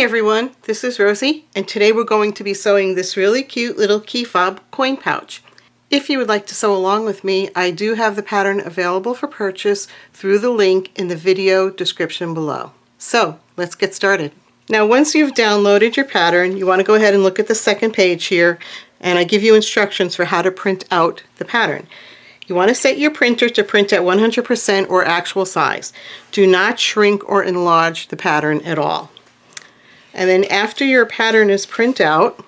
everyone, this is Rosie, and today we're going to be sewing this really cute little key fob coin pouch. If you would like to sew along with me, I do have the pattern available for purchase through the link in the video description below. So let's get started. Now once you've downloaded your pattern, you want to go ahead and look at the second page here, and I give you instructions for how to print out the pattern. You want to set your printer to print at 100% or actual size. Do not shrink or enlarge the pattern at all. And then after your pattern is print out,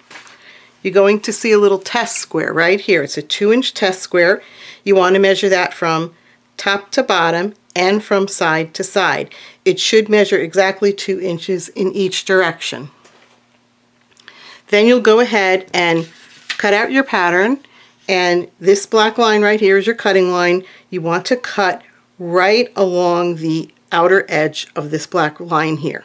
you're going to see a little test square right here. It's a 2-inch test square. You want to measure that from top to bottom and from side to side. It should measure exactly 2 inches in each direction. Then you'll go ahead and cut out your pattern, and this black line right here is your cutting line. You want to cut right along the outer edge of this black line here.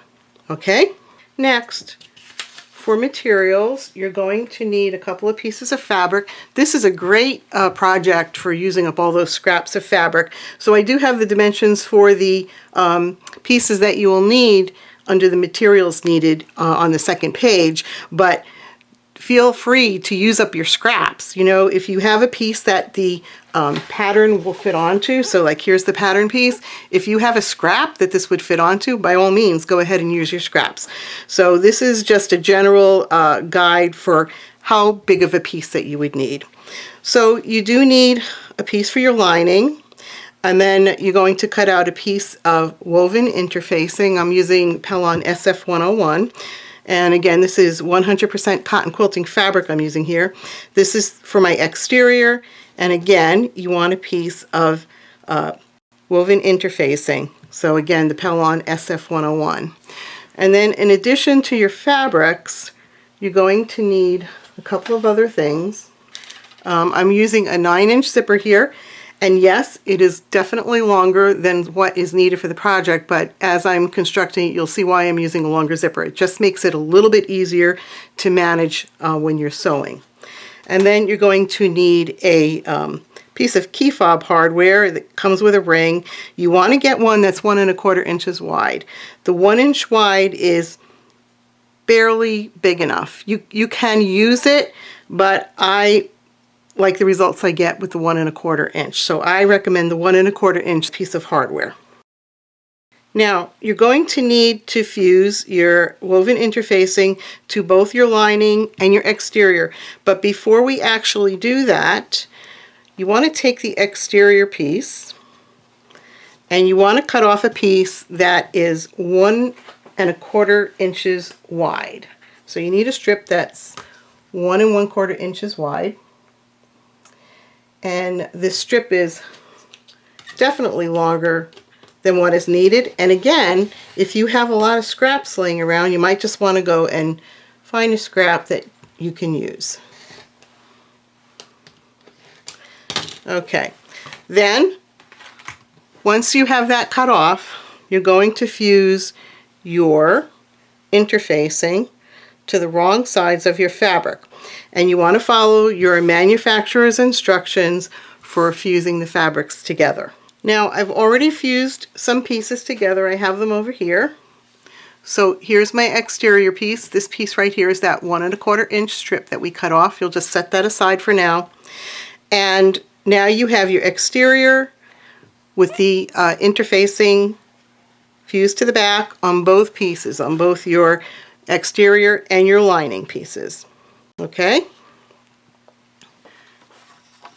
Okay? Next, for materials, you're going to need a couple of pieces of fabric. This is a great project for using up all those scraps of fabric. So I do have the dimensions for the pieces that you will need under the materials needed on the second page, but feel free to use up your scraps. You know, if you have a piece that the pattern will fit onto, so like here's the pattern piece, if you have a scrap that this would fit onto, by all means go ahead and use your scraps. So this is just a general guide for how big of a piece that you would need. So you do need a piece for your lining, and then you're going to cut out a piece of woven interfacing. I'm using Pelon SF101. And again, this is 100% cotton quilting fabric I'm using here. This is for my exterior. And again, you want a piece of woven interfacing. So again, the Pelon SF101. And then in addition to your fabrics, you're going to need a couple of other things. I'm using a 9-inch zipper here. And yes, it is definitely longer than what is needed for the project, but as I'm constructing it, you'll see why I'm using a longer zipper. It just makes it a little bit easier to manage when you're sewing. And then you're going to need a piece of key fob hardware that comes with a ring. You want to get one that's 1 1/4 inches wide. The 1 inch wide is barely big enough. You can use it, but I like the results I get with the 1 1/4 inch. So I recommend the 1 1/4 inch piece of hardware. Now, you're going to need to fuse your woven interfacing to both your lining and your exterior. But before we actually do that, you want to take the exterior piece and you want to cut off a piece that is 1 1/4 inches wide. So you need a strip that's 1 1/4 inches wide. And this strip is definitely longer than what is needed. And again, if you have a lot of scraps laying around, you might just want to go and find a scrap that you can use. Okay, then once you have that cut off, you're going to fuse your interfacing to the wrong sides of your fabric. And you want to follow your manufacturer's instructions for fusing the fabrics together. Now, I've already fused some pieces together. I have them over here. So here's my exterior piece. This piece right here is that 1 1/4 inch strip that we cut off. You'll just set that aside for now. And now you have your exterior with the interfacing fused to the back on both pieces, on both your exterior and your lining pieces. Okay?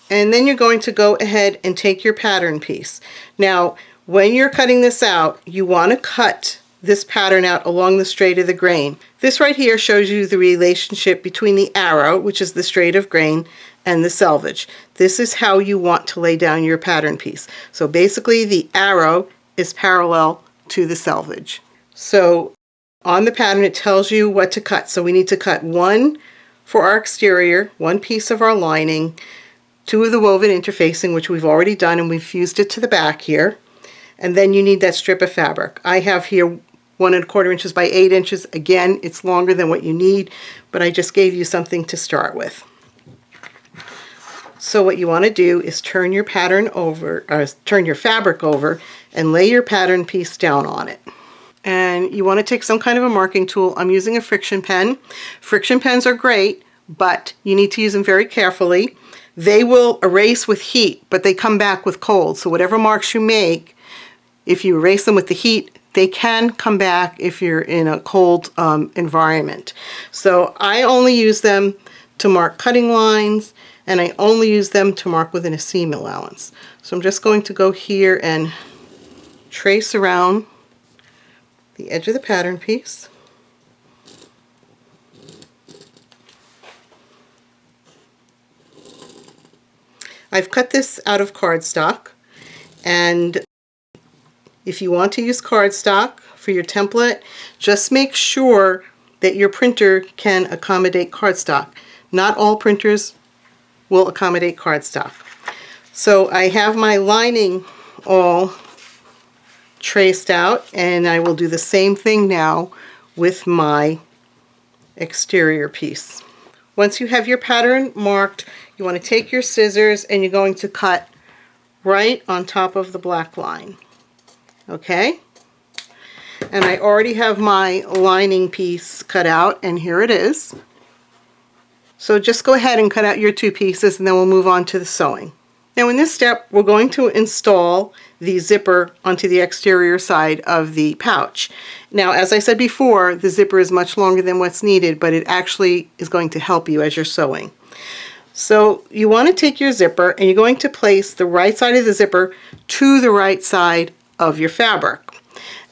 And then you're going to go ahead and take your pattern piece. Now, when you're cutting this out, you want to cut this pattern out along the straight of the grain. This right here shows you the relationship between the arrow, which is the straight of grain, and the selvage. This is how you want to lay down your pattern piece. So basically, the arrow is parallel to the selvage. So on the pattern, it tells you what to cut. So we need to cut 1 for our exterior, 1 piece of our lining, 2 of the woven interfacing, which we've already done, and we've fused it to the back here. And then you need that strip of fabric. I have here 1 1/4 inches by 8 inches. Again, it's longer than what you need, but I just gave you something to start with. So what you want to do is turn your pattern over, turn your fabric over, and lay your pattern piece down on it. and you want to take some kind of a marking tool. I'm using a friction pen. Friction pens are great, but you need to use them very carefully. They will erase with heat, but they come back with cold. So whatever marks you make, if you erase them with the heat, they can come back if you're in a cold environment. So I only use them to mark cutting lines, and I only use them to mark within a seam allowance. So I'm just going to go here and trace around the edge of the pattern piece. I've cut this out of cardstock, and if you want to use cardstock for your template, just make sure that your printer can accommodate cardstock. Not all printers will accommodate cardstock. So I have my lining all traced out, and I will do the same thing now with my exterior piece. Once you have your pattern marked, you want to take your scissors and you're going to cut right on top of the black line. Okay? And I already have my lining piece cut out, and here it is. So just go ahead and cut out your two pieces, and then we'll move on to the sewing. Now in this step, we're going to install the zipper onto the exterior side of the pouch. Now, as I said before, the zipper is much longer than what's needed, but it actually is going to help you as you're sewing. So you want to take your zipper, and you're going to place the right side of the zipper to the right side of your fabric.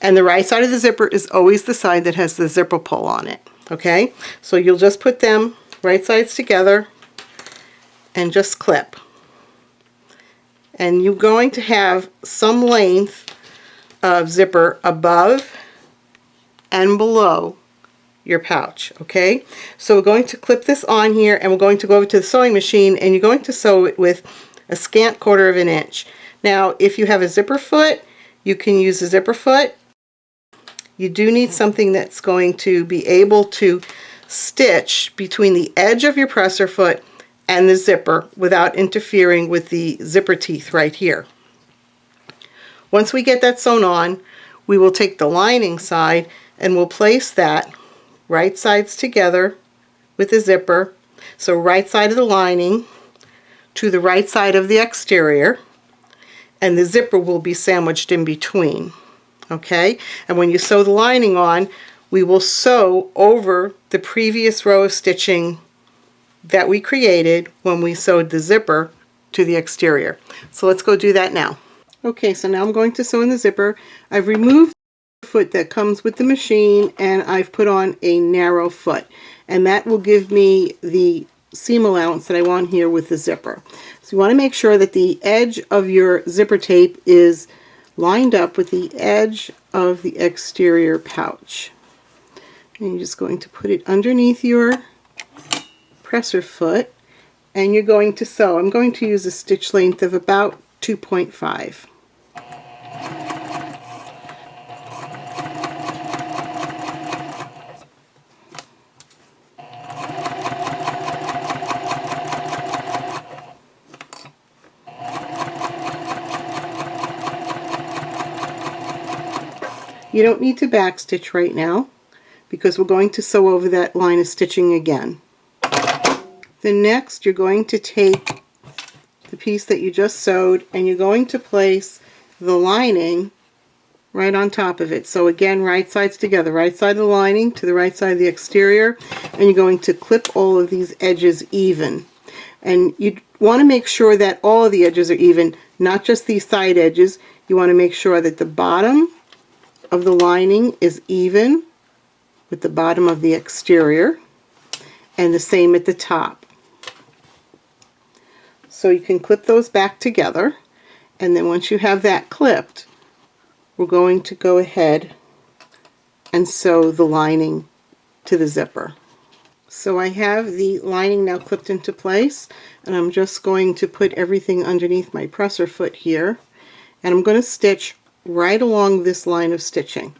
And the right side of the zipper is always the side that has the zipper pull on it. Okay? So you'll just put them right sides together and just clip. And you're going to have some length of zipper above and below your pouch, okay? So we're going to clip this on here, and we're going to go over to the sewing machine, and you're going to sew it with a scant 1/4 inch. Now, if you have a zipper foot, you can use a zipper foot. You do need something that's going to be able to stitch between the edge of your presser foot and the zipper without interfering with the zipper teeth right here. Once we get that sewn on, we will take the lining side and we'll place that right sides together with the zipper. So right side of the lining to the right side of the exterior, and the zipper will be sandwiched in between. Okay? And when you sew the lining on, we will sew over the previous row of stitching that we created when we sewed the zipper to the exterior. So let's go do that now. Okay, so now I'm going to sew in the zipper. I've removed the foot that comes with the machine, and I've put on a narrow foot, and that will give me the seam allowance that I want here with the zipper. So you want to make sure that the edge of your zipper tape is lined up with the edge of the exterior pouch. And you're just going to put it underneath your presser foot, and you're going to sew. I'm going to use a stitch length of about 2.5. You don't need to backstitch right now because we're going to sew over that line of stitching again. Then next you're going to take the piece that you just sewed, and you're going to place the lining right on top of it. So again, right sides together, right side of the lining to the right side of the exterior, and you're going to clip all of these edges even. And you want to make sure that all of the edges are even, not just these side edges. You want to make sure that the bottom of the lining is even with the bottom of the exterior, and the same at the top. So you can clip those back together, and then once you have that clipped, we're going to go ahead and sew the lining to the zipper. So I have the lining now clipped into place, and I'm just going to put everything underneath my presser foot here, and I'm going to stitch right along this line of stitching.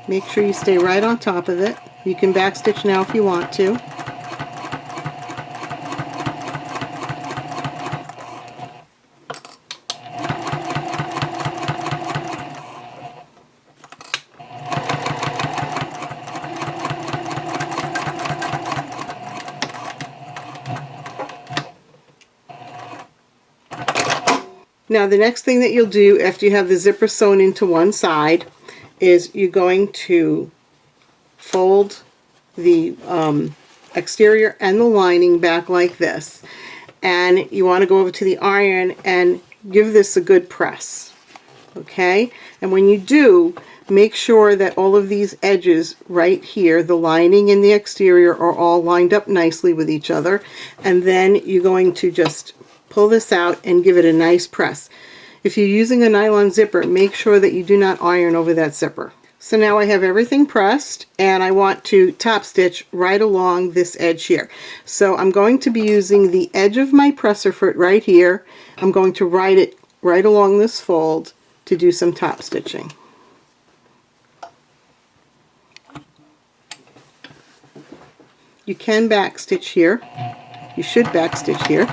Make sure you stay right on top of it. You can backstitch now if you want to. Now the next thing that you'll do after you have the zipper sewn into one side is you're going to fold the exterior and the lining back like this, and you want to go over to the iron and give this a good press. Okay, and when you do, make sure that all of these edges right here, the lining and the exterior, are all lined up nicely with each other, and then you're going to just pull this out and give it a nice press. If you're using a nylon zipper, make sure that you do not iron over that zipper. So now I have everything pressed, and I want to top stitch right along this edge here. So I'm going to be using the edge of my presser foot right here. I'm going to ride it right along this fold to do some top stitching. You can back stitch here. You should back stitch here.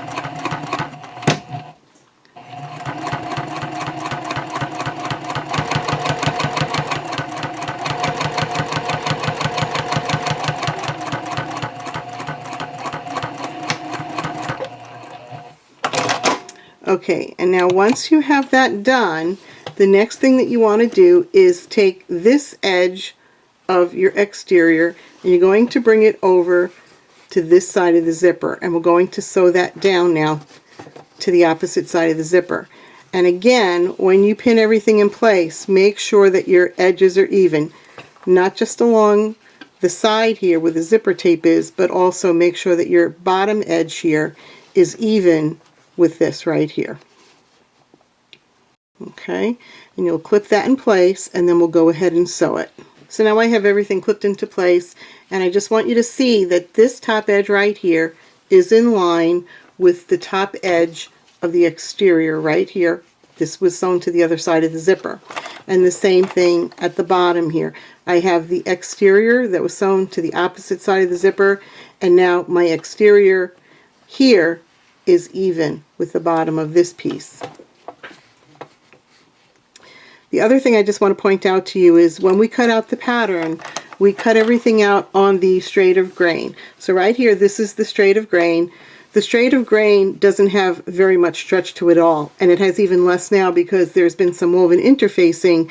Okay, and now once you have that done, the next thing that you want to do is take this edge of your exterior and you're going to bring it over to this side of the zipper, and we're going to sew that down now to the opposite side of the zipper. And again, when you pin everything in place, make sure that your edges are even, not just along the side here where the zipper tape is, but also make sure that your bottom edge here is even with this right here. Okay, and you'll clip that in place, and then we'll go ahead and sew it. So now I have everything clipped into place, and I just want you to see that this top edge right here is in line with the top edge of the exterior right here. This was sewn to the other side of the zipper. And the same thing at the bottom here. I have the exterior that was sewn to the opposite side of the zipper, and now my exterior here is even with the bottom of this piece. The other thing I just want to point out to you is when we cut out the pattern, we cut everything out on the straight of grain. So right here, this is the straight of grain. The straight of grain doesn't have very much stretch to it all, and it has even less now because there's been some woven interfacing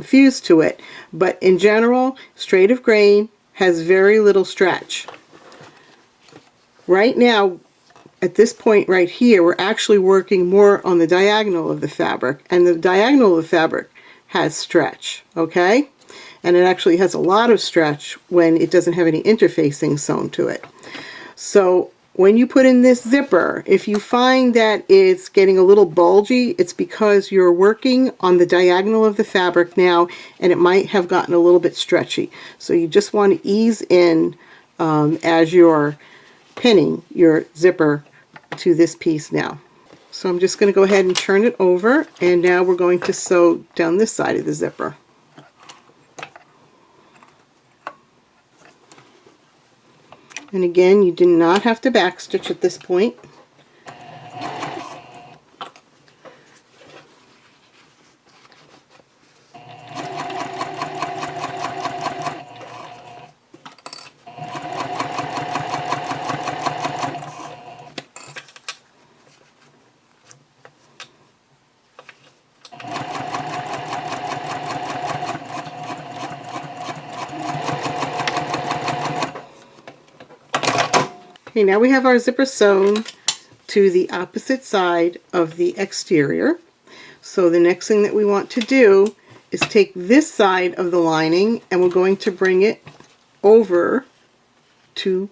fused to it. But in general, straight of grain has very little stretch. Right now, at this point right here, we're actually working more on the diagonal of the fabric, and the diagonal of the fabric has stretch, okay? And it actually has a lot of stretch when it doesn't have any interfacing sewn to it. So when you put in this zipper, if you find that it's getting a little bulgy, it's because you're working on the diagonal of the fabric now, and it might have gotten a little bit stretchy. So you just want to ease in as you're pinning your zipper to this piece now. So I'm just going to go ahead and turn it over, and now we're going to sew down this side of the zipper. And again, you do not have to backstitch at this point. Okay, now we have our zipper sewn to the opposite side of the exterior. So the next thing that we want to do is take this side of the lining, and we're going to bring it over to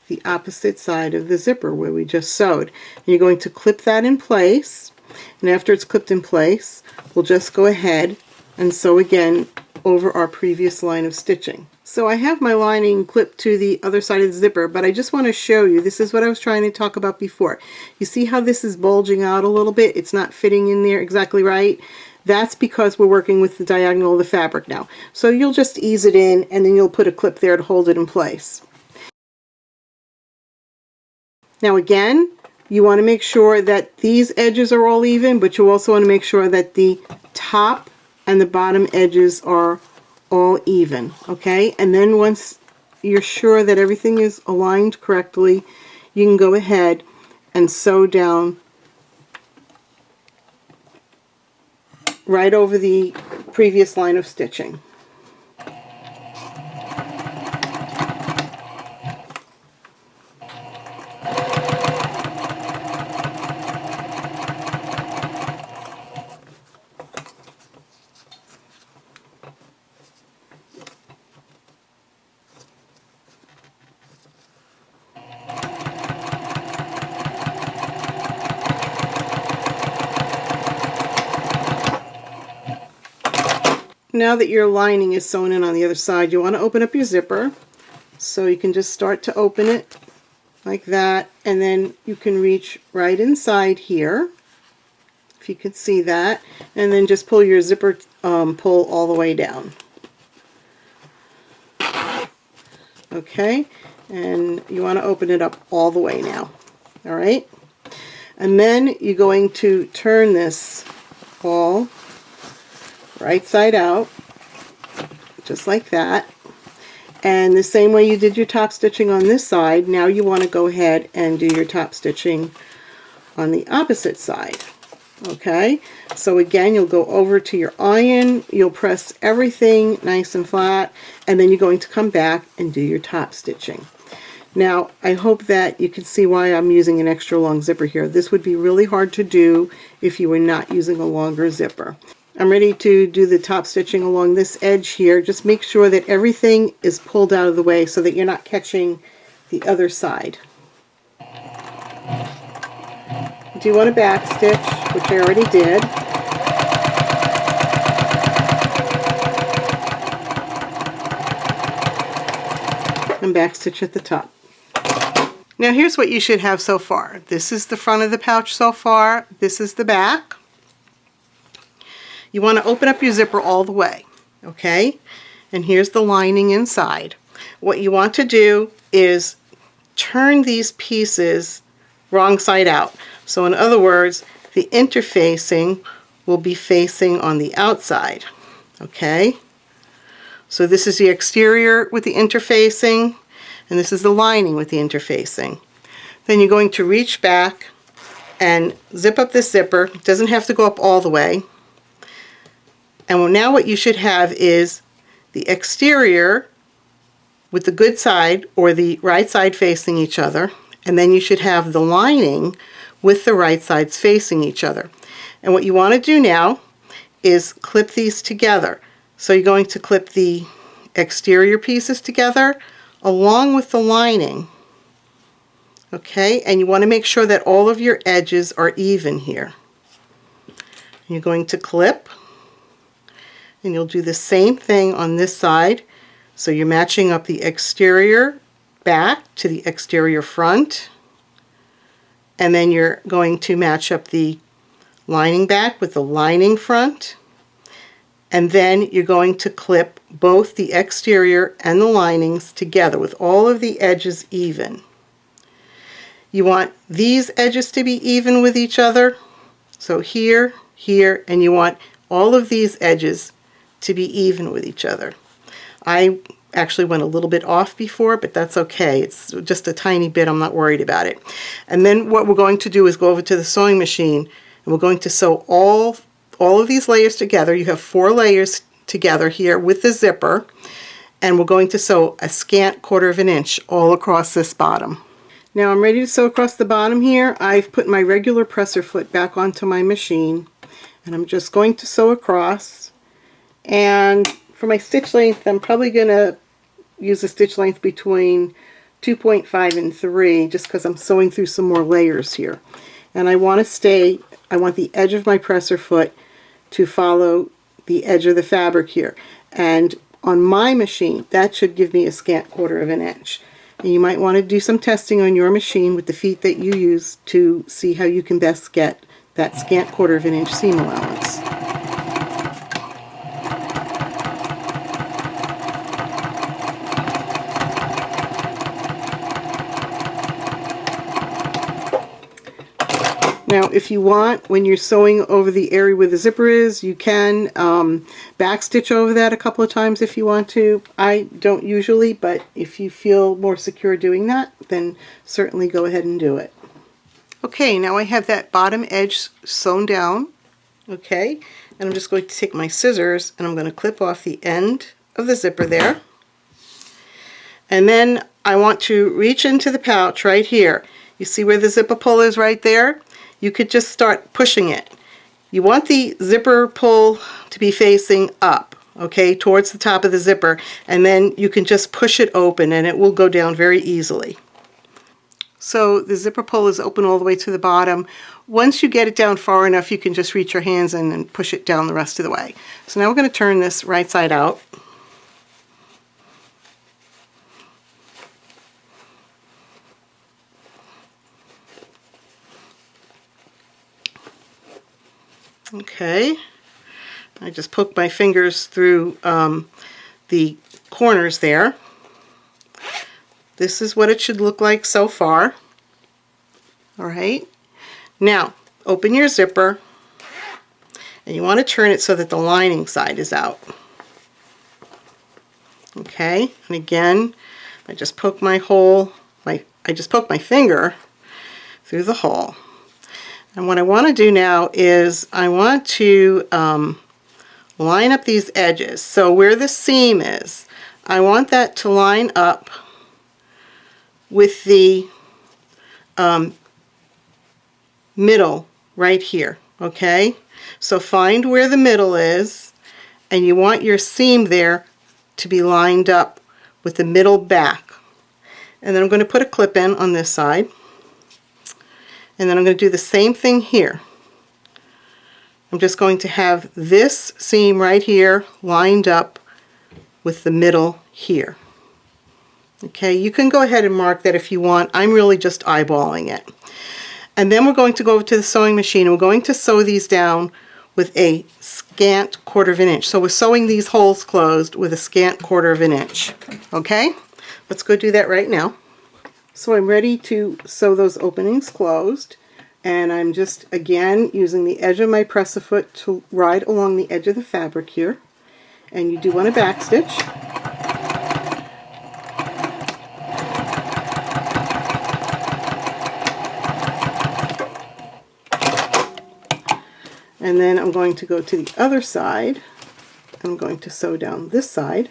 the opposite side of the zipper where we just sewed. And you're going to clip that in place, and after it's clipped in place, we'll just go ahead and sew again over our previous line of stitching. So I have my lining clipped to the other side of the zipper, but I just want to show you, this is what I was trying to talk about before. You see how this is bulging out a little bit? It's not fitting in there exactly right. That's because we're working with the diagonal of the fabric now. So you'll just ease it in, and then you'll put a clip there to hold it in place. Now again, you want to make sure that these edges are all even, but you also want to make sure that the top and the bottom edges are all even, okay? And then once you're sure that everything is aligned correctly, you can go ahead and sew down right over the previous line of stitching. Now that your lining is sewn in on the other side, you want to open up your zipper. So you can just start to open it like that, and then you can reach right inside here, if you could see that, and then just pull your zipper pull all the way down. Okay, and you want to open it up all the way now. Alright, and then you're going to turn this all right side out, just like that. And the same way you did your top stitching on this side, now you want to go ahead and do your top stitching on the opposite side. Okay, so again, you'll go over to your iron, you'll press everything nice and flat, and then you're going to come back and do your top stitching. Now, I hope that you can see why I'm using an extra long zipper here. This would be really hard to do if you were not using a longer zipper. I'm ready to do the top stitching along this edge here. Just make sure that everything is pulled out of the way so that you're not catching the other side. Do want a back stitch, which I already did. And back stitch at the top. Now here's what you should have so far. This is the front of the pouch so far. This is the back. You want to open up your zipper all the way, okay? And here's the lining inside. What you want to do is turn these pieces wrong side out. So in other words, the interfacing will be facing on the outside, okay? So this is the exterior with the interfacing, and this is the lining with the interfacing. Then you're going to reach back and zip up this zipper. It doesn't have to go up all the way. And now what you should have is the exterior with the good side or the right side facing each other, and then you should have the lining with the right sides facing each other. And what you want to do now is clip these together. So you're going to clip the exterior pieces together along with the lining. Okay, and you want to make sure that all of your edges are even here. You're going to clip. And you'll do the same thing on this side. So you're matching up the exterior back to the exterior front. And then you're going to match up the lining back with the lining front. And then you're going to clip both the exterior and the linings together with all of the edges even. You want these edges to be even with each other. So here, here, and you want all of these edges to be even with each other. I actually went a little bit off before, but that's okay. It's just a tiny bit. I'm not worried about it. And then what we're going to do is go over to the sewing machine, and we're going to sew all of these layers together. You have 4 layers together here with the zipper, and we're going to sew a scant 1/4 inch all across this bottom. Now I'm ready to sew across the bottom here. I've put my regular presser foot back onto my machine, and I'm just going to sew across. And for my stitch length, I'm probably going to use a stitch length between 2.5 and 3, just because I'm sewing through some more layers here. And I want the edge of my presser foot to follow the edge of the fabric here. And on my machine, that should give me a scant 1/4 inch. And you might want to do some testing on your machine with the feet that you use to see how you can best get that scant 1/4 inch seam allowance. Now, if you want, when you're sewing over the area where the zipper is, you can backstitch over that a couple of times if you want to. I don't usually, but if you feel more secure doing that, then certainly go ahead and do it. Okay, now I have that bottom edge sewn down Okay, and I'm just going to take my scissors and I'm going to clip off the end of the zipper there. And then I want to reach into the pouch right here. You see where the zipper pull is right there? You could just start pushing it. You want the zipper pull to be facing up, okay, towards the top of the zipper, and then you can just push it open and it will go down very easily. So the zipper pull is open all the way to the bottom. Once you get it down far enough, you can just reach your hands in and push it down the rest of the way. So now we're going to turn this right side out. Okay, I just poked my fingers through the corners there. This is what it should look like so far. All right, now open your zipper and you want to turn it so that the lining side is out. Okay, and again, I just poke my finger through the hole. And what I want to do now is I want to line up these edges. So where the seam is, I want that to line up with the middle right here, okay? So find where the middle is, and you want your seam there to be lined up with the middle back. And then I'm going to put a clip in on this side. And then I'm going to do the same thing here. I'm just going to have this seam right here lined up with the middle here. Okay, you can go ahead and mark that if you want. I'm really just eyeballing it. And then we're going to go over to the sewing machine and we're going to sew these down with a scant 1/4 of an inch. So we're sewing these holes closed with a scant 1/4 of an inch. Okay, let's go do that right now. So I'm ready to sew those openings closed, and I'm just again using the edge of my press-a-foot to ride along the edge of the fabric here, and you do want to back stitch. And then I'm going to go to the other side. I'm going to sew down this side.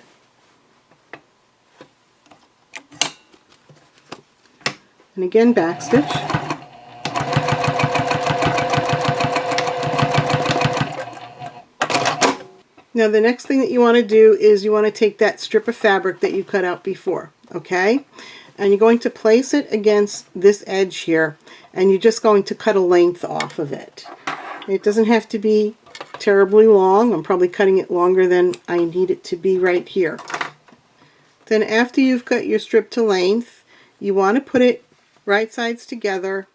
And again, back stitch. Now the next thing that you want to do is you want to take that strip of fabric that you cut out before, okay? And you're going to place it against this edge here, and you're just going to cut a length off of it. It doesn't have to be terribly long. I'm probably cutting it longer than I need it to be right here. Then after you've cut your strip to length, you want to put it right sides together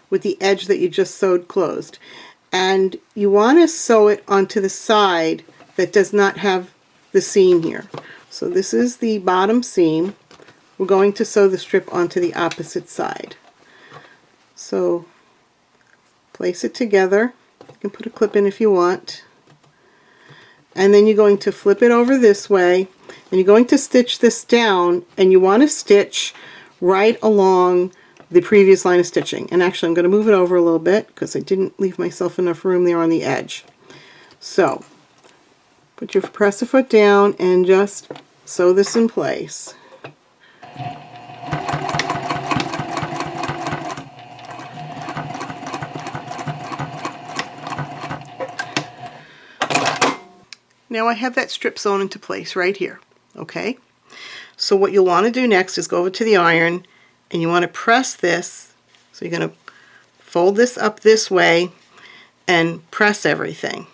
with the edge that you just sewed closed. And you want to sew it onto the side that does not have the seam here. So this is the bottom seam. We're going to sew the strip onto the opposite side. So place it together. You can put a clip in if you want. And then you're going to flip it over this way, and you're going to stitch this down, and you want to stitch right along the previous line of stitching. And actually I'm going to move it over a little bit because I didn't leave myself enough room there on the edge. So put your press-a-foot down and just sew this in place. Now I have that strip sewn into place right here, okay? So what you'll want to do next is go over to the iron, and you want to press this. So you're going to fold this up this way and press everything.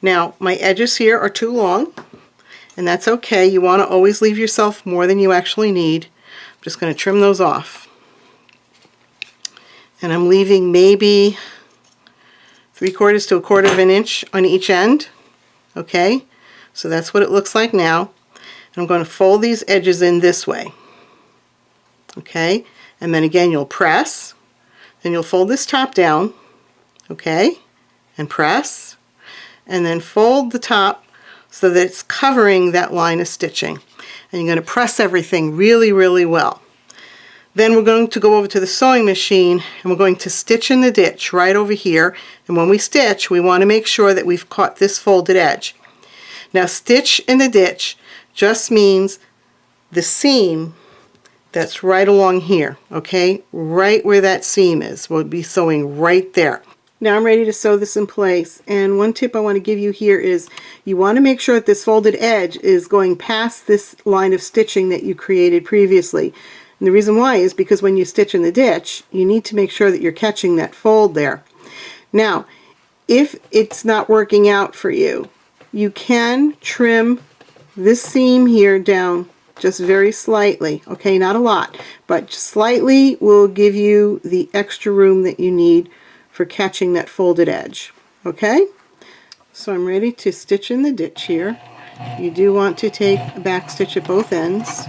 Now my edges here are too long, and that's okay. You want to always leave yourself more than you actually need. I'm just going to trim those off. And I'm leaving maybe 3/4 to 1/4 of an inch on each end. Okay, so that's what it looks like now. And I'm going to fold these edges in this way. Okay, and then again you'll press, then you'll fold this top down, okay, and press, and then fold the top so that it's covering that line of stitching. And you're going to press everything really, really well. Then we're going to go over to the sewing machine and we're going to stitch in the ditch right over here. And when we stitch, we want to make sure that we've caught this folded edge. Now, stitch in the ditch just means the seam that's right along here, okay? Right where that seam is. We'll be sewing right there. Now I'm ready to sew this in place, and one tip I want to give you here is you want to make sure that this folded edge is going past this line of stitching that you created previously. And the reason why is because when you stitch in the ditch, you need to make sure that you're catching that fold there. Now, if it's not working out for you, you can trim this seam here down just very slightly, okay? Not a lot, but slightly will give you the extra room that you need for catching that folded edge, okay? So I'm ready to stitch in the ditch here. You do want to take a back stitch at both ends.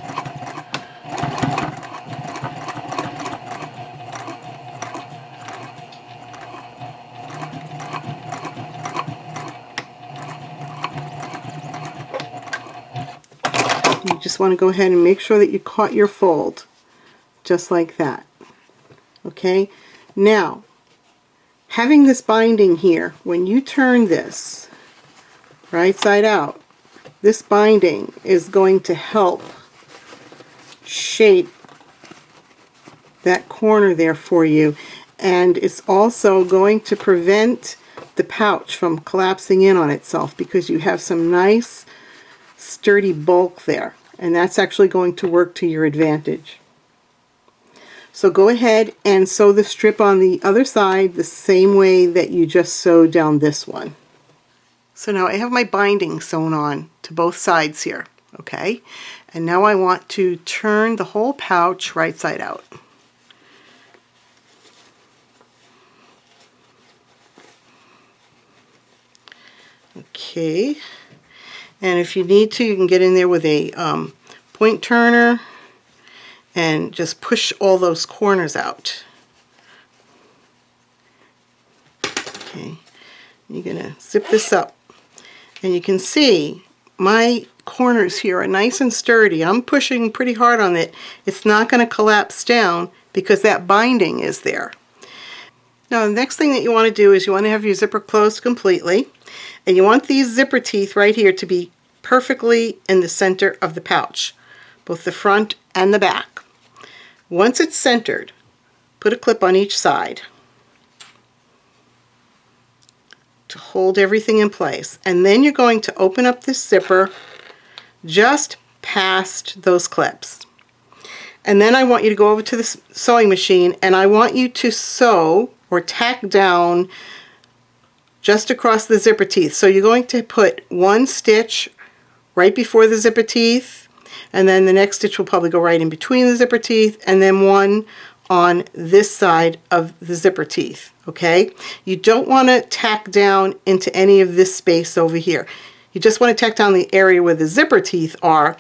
You just want to go ahead and make sure that you caught your fold, just like that, okay? Now, having this binding here, when you turn this right side out, this binding is going to help shape that corner there for you, and it's also going to prevent the pouch from collapsing in on itself because you have some nice sturdy bulk there, and that's actually going to work to your advantage. So go ahead and sew the strip on the other side the same way that you just sewed down this one. So now I have my binding sewn on to both sides here, okay? And now I want to turn the whole pouch right side out. Okay, and if you need to, you can get in there with a point turner and just push all those corners out. Okay, you're gonna zip this up, and you can see my corners here are nice and sturdy. I'm pushing pretty hard on it. It's not going to collapse down because that binding is there. Now the next thing that you want to do is you want to have your zipper closed completely, and you want these zipper teeth right here to be perfectly in the center of the pouch, both the front and the back. Once it's centered, put a clip on each side to hold everything in place. And then you're going to open up this zipper just past those clips. And then I want you to go over to the sewing machine, and I want you to sew or tack down just across the zipper teeth. So you're going to put one stitch right before the zipper teeth, and then the next stitch will probably go right in between the zipper teeth, and then one on this side of the zipper teeth, okay? You don't want to tack down into any of this space over here. You just want to tack down the area where the zipper teeth are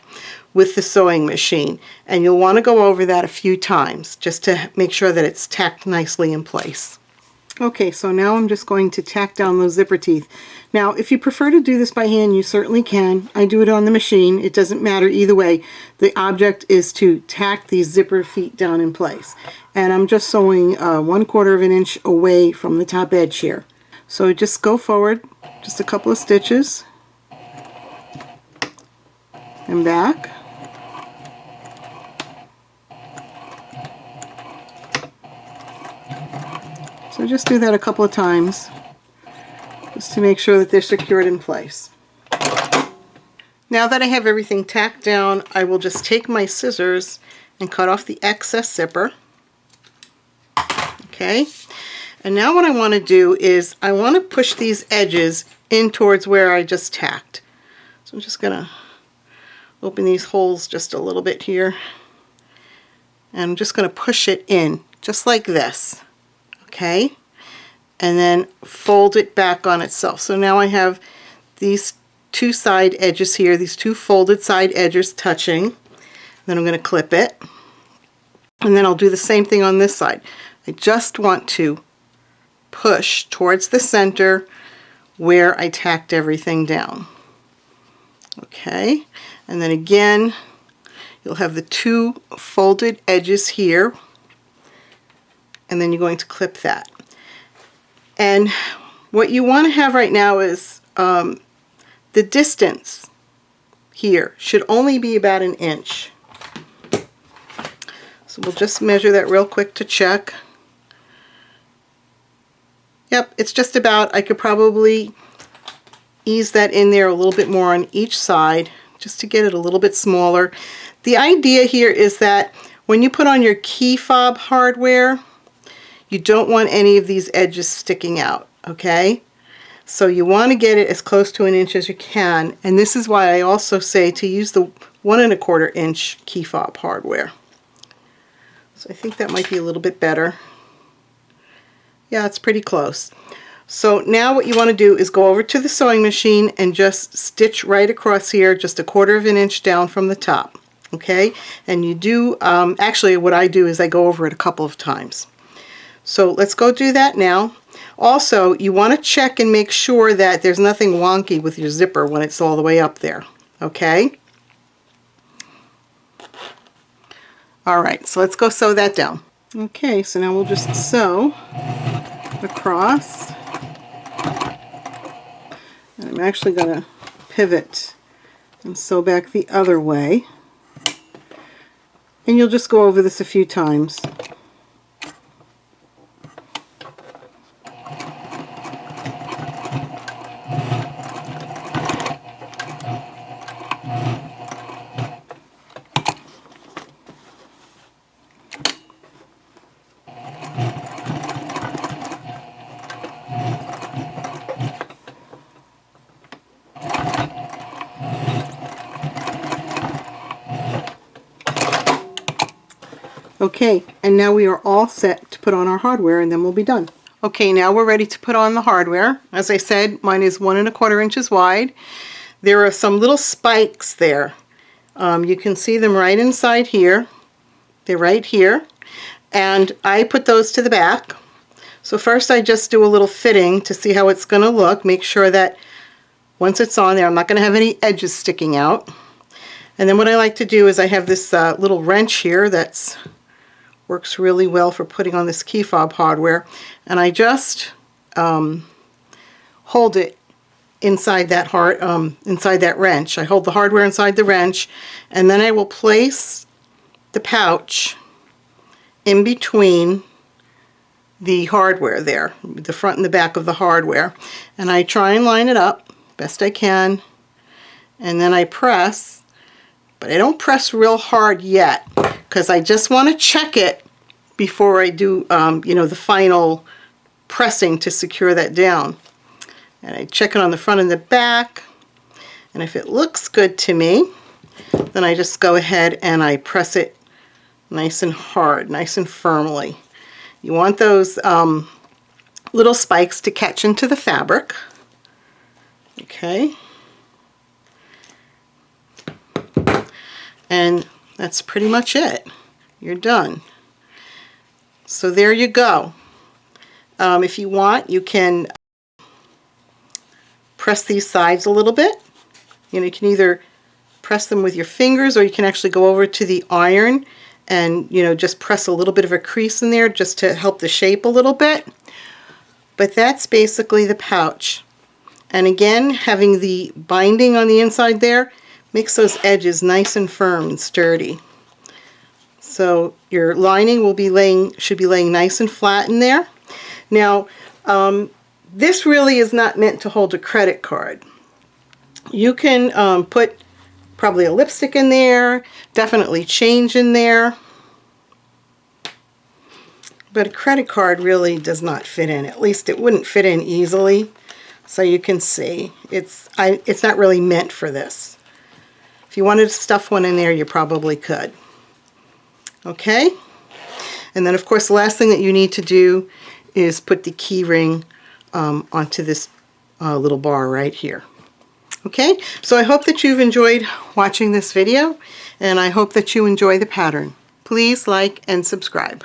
with the sewing machine, and you'll want to go over that a few times just to make sure that it's tacked nicely in place. Okay, so now I'm just going to tack down those zipper teeth. Now, if you prefer to do this by hand, you certainly can. I do it on the machine. It doesn't matter either way. The object is to tack these zipper feet down in place. And I'm just sewing 1/4 of an inch away from the top edge here. So just go forward, just a couple of stitches, and back. So just do that a couple of times, just to make sure that they're secured in place. Now that I have everything tacked down, I will just take my scissors and cut off the excess zipper. Okay, and now what I want to do is I want to push these edges in towards where I just tacked. So I'm just going to open these holes just a little bit here, and I'm just going to push it in just like this. Okay, and then fold it back on itself. So now I have these two side edges here, these two folded side edges touching. Then I'm going to clip it, and then I'll do the same thing on this side. I just want to push towards the center where I tacked everything down. Okay, and then again You'll have the two folded edges here, and then you're going to clip that. And what you want to have right now is the distance here should only be about 1 inch. So we'll just measure that real quick to check. Yep, it's just about, I could probably ease that in there a little bit more on each side just to get it a little bit smaller. The idea here is that when you put on your key fob hardware, you don't want any of these edges sticking out, okay? So you want to get it as close to 1 inch as you can, and this is why I also say to use the 1 1/4 inch key fob hardware. So I think that might be a little bit better. Yeah, it's pretty close. So now what you want to do is go over to the sewing machine and just stitch right across here, just 1/4 inch down from the top, okay? And you do, actually what I do is I go over it a couple of times. So let's go do that now. Also, you want to check and make sure that there's nothing wonky with your zipper when it's all the way up there, okay? Alright, so let's go sew that down. Okay, so now we'll just sew across. And I'm actually going to pivot and sew back the other way. And you'll just go over this a few times. Okay, and now we are all set to put on our hardware, and then we'll be done. Okay, now we're ready to put on the hardware. As I said, mine is 1 1/4 inches wide. There are some little spikes there. You can see them right inside here. They're right here. And I put those to the back. So first I just do a little fitting to see how it's going to look. Make sure that once it's on there, I'm not going to have any edges sticking out. And then what I like to do is I have this little wrench here that's works really well for putting on this key fob hardware, and I just hold it inside that inside that wrench. I hold the hardware inside the wrench, and then I will place the pouch in between the hardware there, the front and the back of the hardware, and I try and line it up best I can, and then I press. But I don't press real hard yet because I just want to check it before I do, you know, the final pressing to secure that down. And I check it on the front and the back, and if it looks good to me, then I just go ahead and I press it nice and hard, nice and firmly. You want those little spikes to catch into the fabric. Okay. And that's pretty much it. You're done. So there you go. If you want, you can press these sides a little bit. You know, you can either press them with your fingers, or you can actually go over to the iron and, you know, just press a little bit of a crease in there just to help the shape a little bit. But that's basically the pouch. And again, having the binding on the inside there makes those edges nice and firm and sturdy. So your lining will be should be laying nice and flat in there. Now, this really is not meant to hold a credit card. You can put probably a lipstick in there, definitely change in there, but a credit card really does not fit in. At least it wouldn't fit in easily. So you can see it's not really meant for this. If you wanted to stuff one in there, you probably could. Okay? And then, of course, the last thing that you need to do is put the key ring onto this little bar right here. Okay? So I hope that you've enjoyed watching this video, and I hope that you enjoy the pattern. Please like and subscribe.